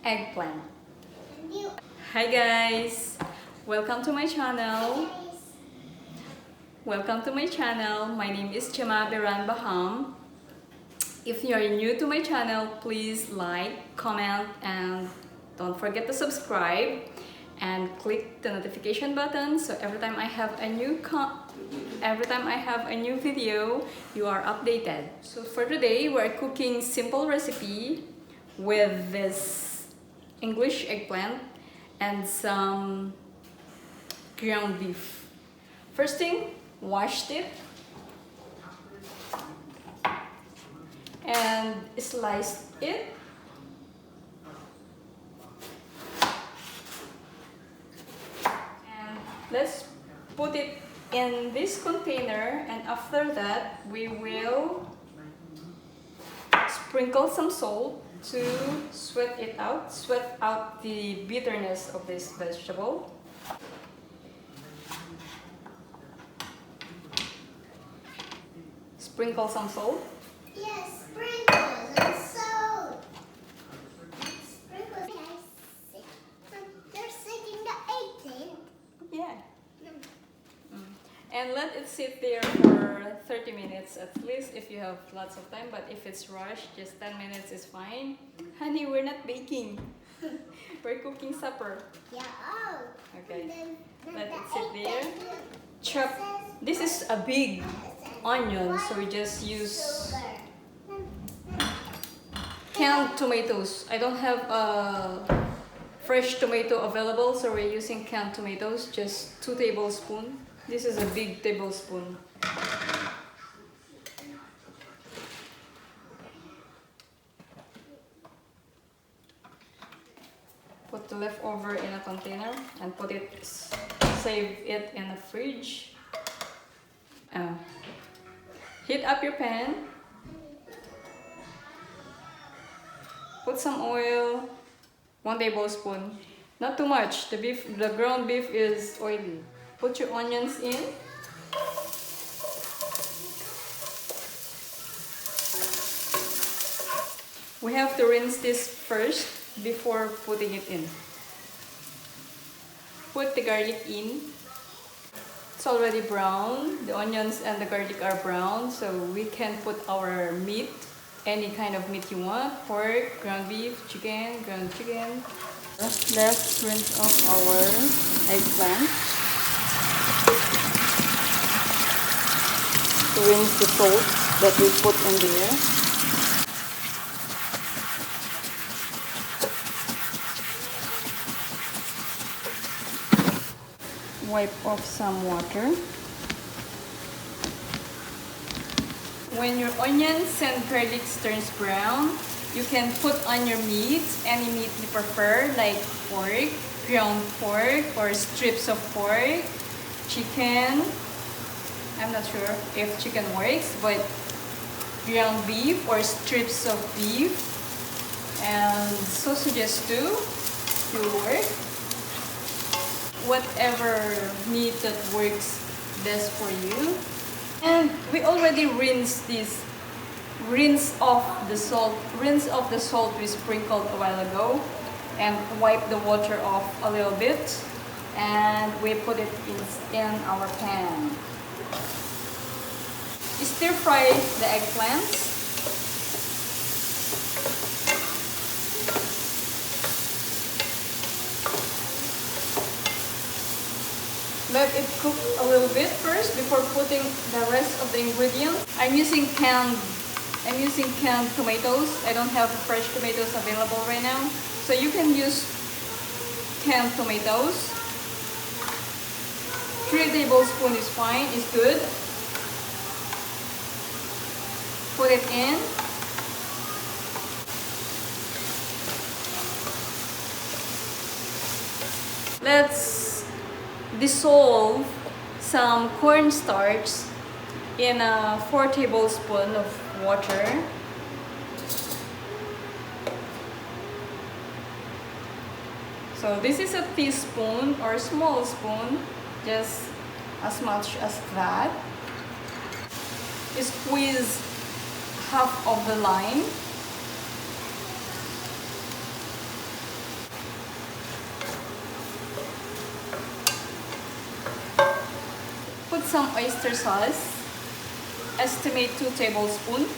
Eggplant. Hi guys, welcome to my channel. My name is Chema Beran Baham. If you are new to my channel, please like, comment, and don't forget to subscribe and click the notification button so every time I have a new video, you are updated. So for today, we're cooking simple recipe with this English eggplant and some ground beef. First thing, washed it and sliced it. And let's put it in this container, and after that we will sprinkle some salt to sweat out the bitterness of this vegetable. Sprinkle some salt. Yes, sprinkles and salt. Sprinkles. They're sitting the eggplant. Yeah. And let it sit there for 30 minutes at least if you have lots of time, but if it's rushed, just 10 minutes is fine. Honey, we're not baking. We're cooking supper. Yeah, oh. Okay. Then Let the it sit there. eggplant Chop. This is a big onion, so we just use sugar. canned tomatoes. I don't have fresh tomato available, so we're using canned tomatoes, just 2 tablespoons. This is a big tablespoon. Put the leftover in a container and save it in the fridge. Heat up your pan. Put some oil, 1 tablespoon. Not too much. The ground beef is oily. Put your onions in. We have to rinse this first before putting it in. Put the garlic in. It's already brown. The onions and the garlic are brown, so we can put our meat, any kind of meat you want, pork, ground beef, chicken, ground chicken. Let's rinse off our eggplant. Rinse the salt that we put in there. Wipe off some water. When your onions and garlic turns brown, you can put on your meat, any meat you prefer, like pork, ground pork, or strips of pork, chicken. I'm not sure if chicken works, but ground beef or strips of beef, and sausages too will work. Whatever meat that works best for you. And we already rinsed this. Rinse off the salt we sprinkled a while ago, and wipe the water off a little bit, and we put it in our pan. Stir fry the eggplants. Let it cook a little bit first before putting the rest of the ingredients. I'm using canned tomatoes. I don't have fresh tomatoes available right now, so you can use canned tomatoes. 3 tablespoons is fine, is good. Put it in. Let's dissolve some cornstarch in 4 tablespoons of water. So this is a teaspoon or small spoon, just as much as that. Squeeze half of the lime. put some oyster sauce. Estimate 2 tablespoons.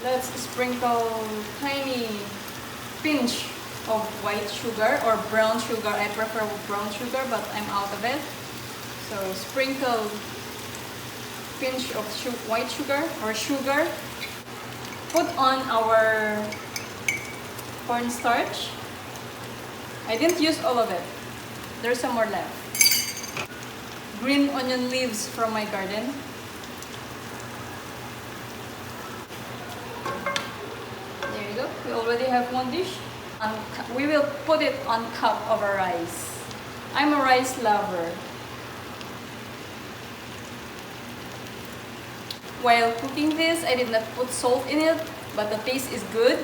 Let's sprinkle tiny pinch of white sugar or brown sugar. I prefer brown sugar, but I'm out of it. So sprinkle pinch of white sugar or sugar. Put on our cornstarch. I didn't use all of it. There's some more left. Green onion leaves from my garden. There you go. We already have one dish. We will put it on cup of our rice. I'm a rice lover. While cooking this, I did not put salt in it, but the taste is good.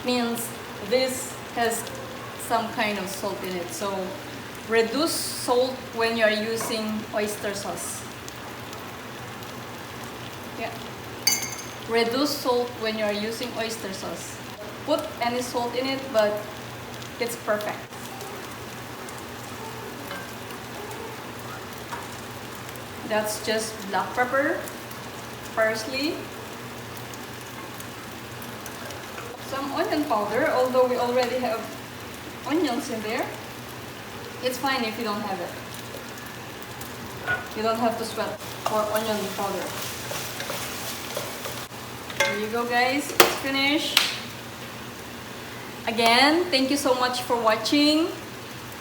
Means this has some kind of salt in it. So reduce salt when you are using oyster sauce. Yeah. Reduce salt when you are using oyster sauce. Put any salt in it, but it's perfect. That's just black pepper, parsley, some onion powder, although we already have onions in there. It's fine if you don't have it. You don't have to sweat for onion powder. There you go, guys. It's finished. Again, thank you so much for watching.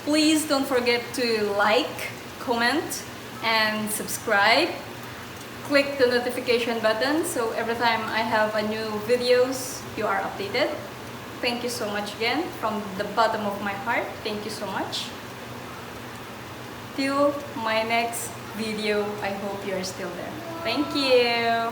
Please don't forget to like, comment, and subscribe. Click the notification button so every time I have a new videos, you are updated. Thank you so much again from the bottom of my heart. Thank you so much. Till my next video, I hope you are still there. Thank you.